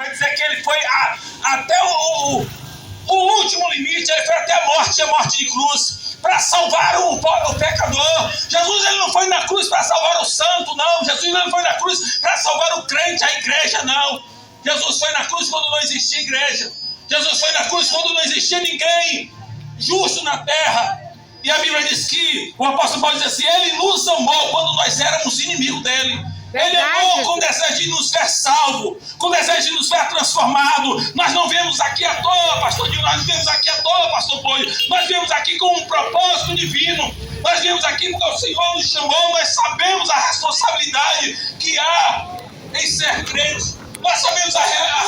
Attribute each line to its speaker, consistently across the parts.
Speaker 1: vai dizer que ele foi até o último limite, ele foi até a morte de cruz, para salvar o pecador. Jesus ele não foi na cruz para salvar o santo, não. Jesus não foi na cruz para salvar o crente, a igreja, não. Jesus foi na cruz quando não existia igreja. Jesus foi na cruz quando não existia ninguém justo na terra. E a Bíblia diz que o apóstolo Paulo diz assim: ele nos amou quando nós éramos inimigos dele. Ele amou com desejo de nos ver salvo, com desejo de nos ver transformado. Nós não viemos aqui à toa, pastor Dino, nós não viemos aqui à toa, pastor Boi. Nós viemos aqui com um propósito divino. Nós viemos aqui porque o Senhor nos chamou. Nós sabemos a responsabilidade que há em ser crente. Nós sabemos a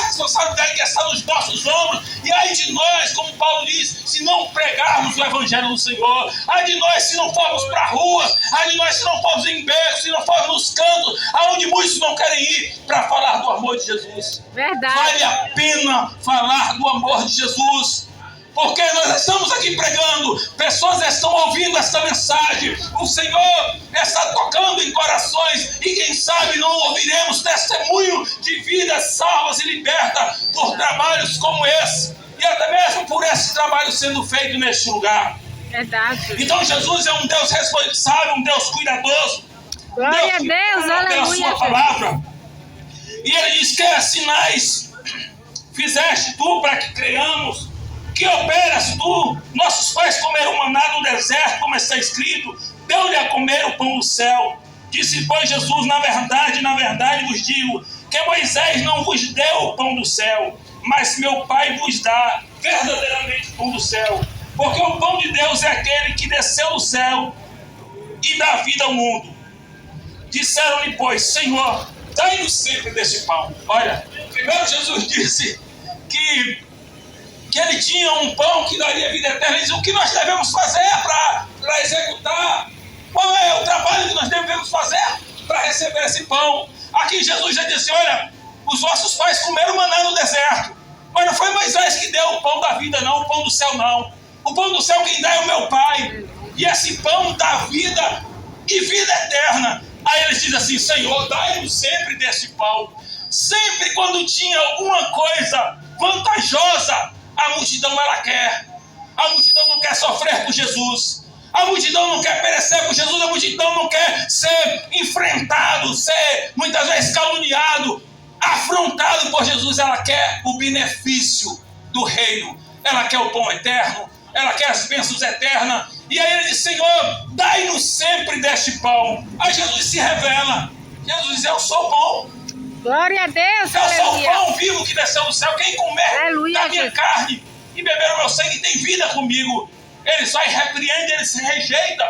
Speaker 1: responsabilidade que está nos nossos ombros. E ai de nós, como Paulo diz, se não pregarmos o Evangelho do Senhor. Ai de nós se não formos para a rua. Ai de nós se não formos em becos, se não formos nos cantos, aonde muitos não querem ir para falar do amor de Jesus.
Speaker 2: Verdade.
Speaker 1: Vale a pena falar do amor de Jesus. Porque nós estamos aqui pregando, pessoas estão ouvindo essa mensagem, o Senhor está tocando em corações e quem sabe não ouviremos testemunho de vidas salvas e libertas por trabalhos como esse e até mesmo por esse trabalho sendo feito neste lugar.
Speaker 2: Verdade.
Speaker 1: Então Jesus é um Deus responsável, um Deus cuidadoso.
Speaker 2: Glória a Deus, aleluia.
Speaker 1: Pela sua palavra. E ele diz que sinais fizeste tu para que creiamos. Que operas tu? Nossos pais comeram maná no deserto, como está escrito, deu-lhe a comer o pão do céu. Disse, pois, Jesus, na verdade vos digo, que Moisés não vos deu o pão do céu, mas meu Pai vos dá verdadeiramente o pão do céu. Porque o pão de Deus é aquele que desceu do céu e dá vida ao mundo. Disseram-lhe, pois, Senhor, dai-nos sempre desse pão. Olha, primeiro Jesus disse que ele tinha um pão que daria vida eterna. Ele diz, o que nós devemos fazer para executar? Qual é o trabalho que nós devemos fazer para receber esse pão? Aqui Jesus já disse, olha, os vossos pais comeram maná no deserto, mas não foi Moisés que deu o pão da vida, não, o pão do céu não. O pão do céu quem dá é o meu Pai, e esse pão dá vida e vida eterna. Aí ele diz assim, Senhor, dai-nos sempre desse pão. Sempre quando tinha alguma coisa vantajosa, a multidão ela quer. A multidão não quer sofrer por Jesus. A multidão não quer perecer por Jesus. A multidão não quer ser enfrentado, ser muitas vezes caluniado, afrontado por Jesus. Ela quer o benefício do reino. Ela quer o pão eterno. Ela quer as bênçãos eternas. E aí ele diz, Senhor, dai-nos sempre deste pão. Aí Jesus se revela. Jesus diz, eu sou o pão.
Speaker 2: Glória a Deus,
Speaker 1: eu
Speaker 2: aleluia.
Speaker 1: sou o pão vivo que desceu do céu. Quem comer
Speaker 2: Aleluia,
Speaker 1: da minha
Speaker 2: Jesus.
Speaker 1: carne e beber o meu sangue tem vida comigo. Eles só repreendem, eles se rejeitam.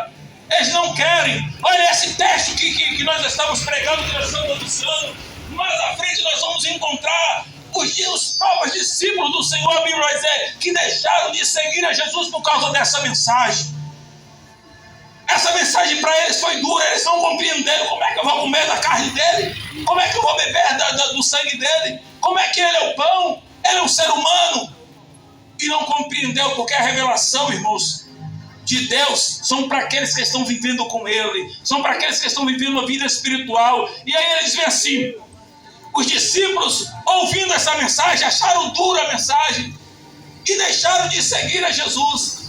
Speaker 1: Eles não querem. Olha esse texto que nós estamos pregando, que nós estamos anunciando. Mais à frente nós vamos encontrar os próprios discípulos do Senhor, a Bíblia vai dizer, que deixaram de seguir a Jesus por causa dessa mensagem. Essa mensagem para eles foi dura, eles não compreenderam. Como é que eu vou comer da carne dele? Como é que eu vou beber do sangue dele? Como é que ele é o pão? Ele é um ser humano. E não compreendeu, porque a revelação, irmãos, de Deus são para aqueles que estão vivendo com ele, são para aqueles que estão vivendo uma vida espiritual. E aí eles veem assim, os discípulos, ouvindo essa mensagem, acharam dura a mensagem e deixaram de seguir a Jesus.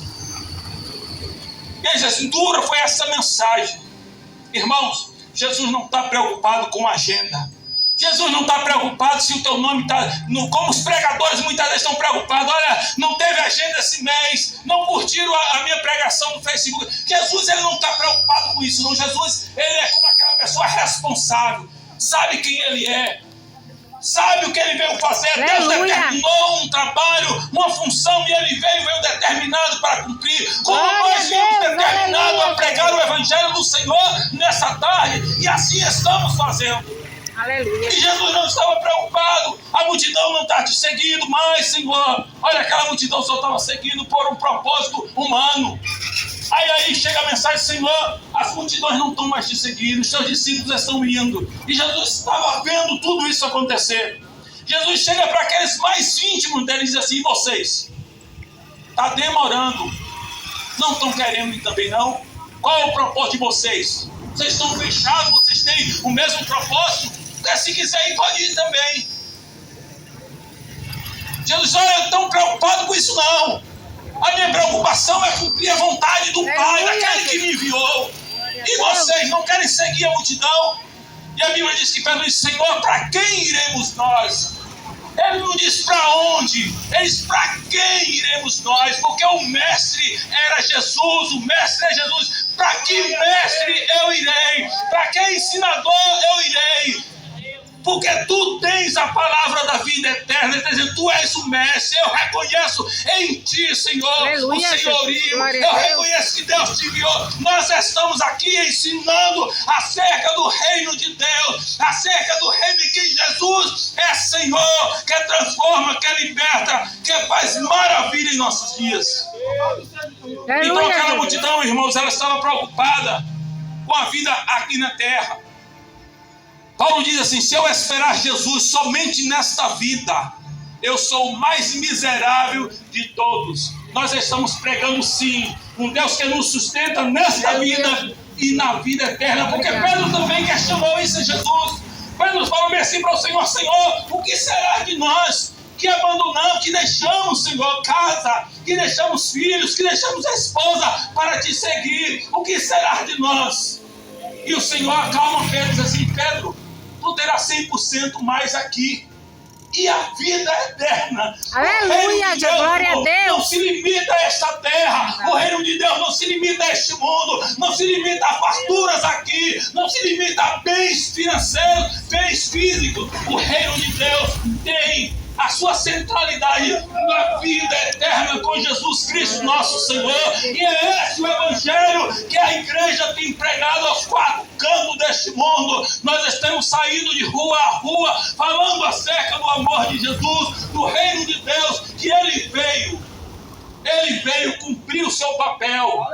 Speaker 1: Veja, assim, dura foi essa mensagem. Irmãos, Jesus não está preocupado com agenda. Jesus não está preocupado se o teu nome está... Como os pregadores muitas vezes estão preocupados. Olha, não teve agenda esse mês, não curtiram a minha pregação no Facebook. Jesus, ele não está preocupado com isso, não. Jesus, ele é como aquela pessoa responsável. Sabe quem ele é. Sabe o que ele veio fazer.
Speaker 2: Aleluia.
Speaker 1: Deus determinou um trabalho, uma função, e ele veio determinado para cumprir. Como nós viemos determinados a pregar o Evangelho do Senhor nessa tarde, e assim estamos fazendo.
Speaker 2: Aleluia.
Speaker 1: E Jesus não estava preocupado. A multidão não está te seguindo mais, Senhor. Olha, aquela multidão só estava seguindo por um propósito humano. Aí chega a mensagem, Senhor, as multidões não estão mais te seguindo, os seus discípulos estão indo. E Jesus estava vendo tudo isso acontecer. Jesus chega para aqueles mais íntimos deles e diz assim, vocês, está demorando, não estão querendo ir também não? Qual é o propósito de vocês? Vocês estão fechados, vocês têm o mesmo propósito? Se quiser ir, pode ir também. olha, tão preocupado com isso não. A minha preocupação é cumprir a vontade do Pai, daquele que me enviou. E vocês não querem seguir a multidão? E a Bíblia diz que Pedro disse: Senhor, para quem iremos nós? Ele não diz para onde, ele diz para quem iremos nós, porque o mestre era Jesus, o mestre é Jesus. Para que mestre eu irei? Para que ensinador eu irei? Porque tu tens a palavra da vida eterna, ele está dizendo, tu és o mestre, eu reconheço em ti, Senhor,
Speaker 2: Aleluia,
Speaker 1: o senhorio,
Speaker 2: Jesus.
Speaker 1: eu reconheço que Deus te enviou. Nós estamos aqui ensinando acerca do reino de Deus, acerca do reino em que Jesus é Senhor, que transforma, que liberta, que faz maravilha em nossos dias. Então aquela multidão, irmãos, ela estava preocupada com a vida aqui na terra. Paulo diz assim: se eu esperar Jesus somente nesta vida, eu sou o mais miserável de todos. Nós estamos pregando sim um Deus que nos sustenta nesta vida e na vida eterna, porque Pedro também questionou isso a Jesus. Pedro falou assim para o Senhor: Senhor, o que será de nós que abandonamos, que deixamos, Senhor, casa, que deixamos filhos, que deixamos a esposa para te seguir? O que será de nós? E o Senhor acalma Pedro e diz assim: Pedro, tu terás 100% mais aqui. E a vida eterna.
Speaker 2: Aleluia, de glória a Deus.
Speaker 1: Não se limita a esta terra. O reino de Deus não se limita a este mundo. Não se limita a farturas aqui. Não se limita a bens financeiros, bens físicos. O reino de Deus tem a sua centralidade na vida eterna com Jesus Cristo, nosso Senhor. E é esse o Evangelho que a igreja tem pregado aos quatro cantos deste mundo. Nós estamos saindo de rua a rua, falando acerca do amor de Jesus, do reino de Deus, que Ele veio cumprir o seu papel.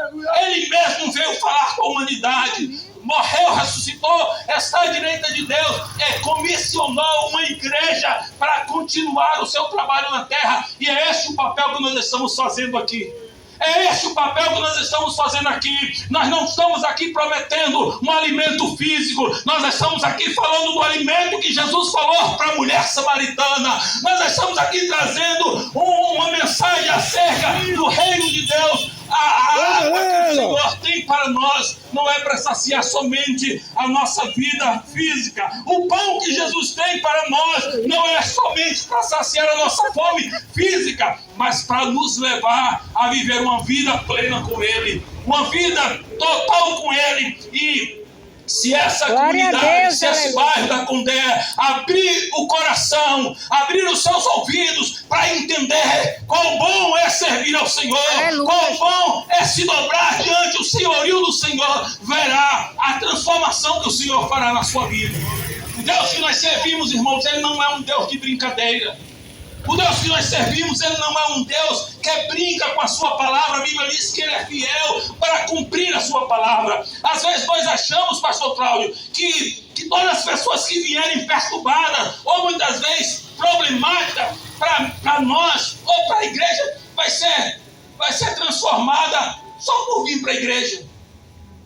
Speaker 1: Ele mesmo veio falar com a humanidade. Morreu, ressuscitou, está à direita de Deus, comissionou uma igreja para continuar o seu trabalho na terra, e é esse o papel que nós estamos fazendo aqui. É esse o papel que nós estamos fazendo aqui. Nós não estamos aqui prometendo um alimento físico. Nós estamos aqui falando do alimento que Jesus falou para a mulher samaritana. Nós estamos aqui trazendo uma mensagem acerca do reino de Deus. A água que o Senhor tem para nós não é para saciar somente a nossa vida física. O pão que Jesus tem para nós não é somente para saciar a nossa fome física, mas para nos levar a viver uma vida plena com Ele, uma vida total com Ele. E se essa comunidade, se esse bairro da Condé abrir o coração, abrir os seus ouvidos para entender quão bom é servir ao Senhor, quão bom é se dobrar diante do senhorio do Senhor, verá a transformação que o Senhor fará na sua vida. O Deus que nós servimos, irmãos, Ele não é um Deus de brincadeira. O Deus que nós servimos, Ele não é um Deus que brinca com a sua palavra. A Bíblia diz que Ele é fiel para cumprir a sua palavra. Às vezes nós achamos, pastor Cláudio, que todas as pessoas que vierem perturbadas, ou muitas vezes problemáticas para nós, ou para a igreja, vai ser transformada só por vir para a igreja.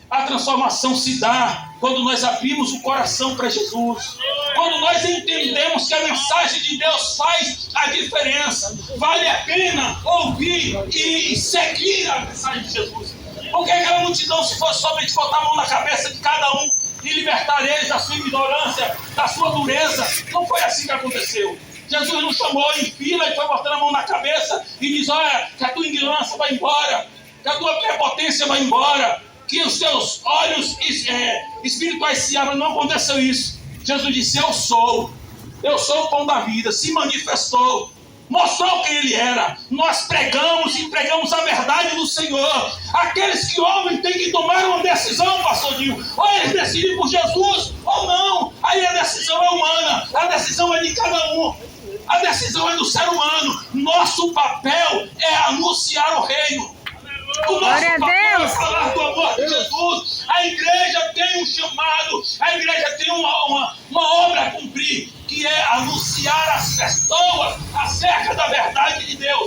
Speaker 1: A transformação se dá quando nós abrimos o coração para Jesus, quando nós entendemos que a mensagem de Deus faz a diferença. Vale a pena ouvir e seguir a mensagem de Jesus. Porque aquela multidão, se fosse somente botar a mão na cabeça de cada um e libertar eles da sua ignorância, da sua dureza, não foi assim que aconteceu. Jesus não chamou em fila e foi botando a mão na cabeça e diz: olha, que a tua ignorância vai embora, que a tua prepotência vai embora, que os teus olhos espirituais se abram. Não aconteceu isso. Jesus disse: eu sou o pão da vida. Se manifestou, mostrou quem Ele era. Nós pregamos e pregamos a verdade do Senhor. Aqueles que ouvem têm que tomar uma decisão, pastor Dinho. Ou eles decidem por Jesus ou não. Aí a decisão é humana, a decisão é de cada um, a decisão é do ser humano. Nosso papel é anunciar o reino. O nosso papel é falar do amor de Jesus. A igreja tem um chamado, a igreja tem uma obra a cumprir, que é anunciar às pessoas acerca da verdade de Deus.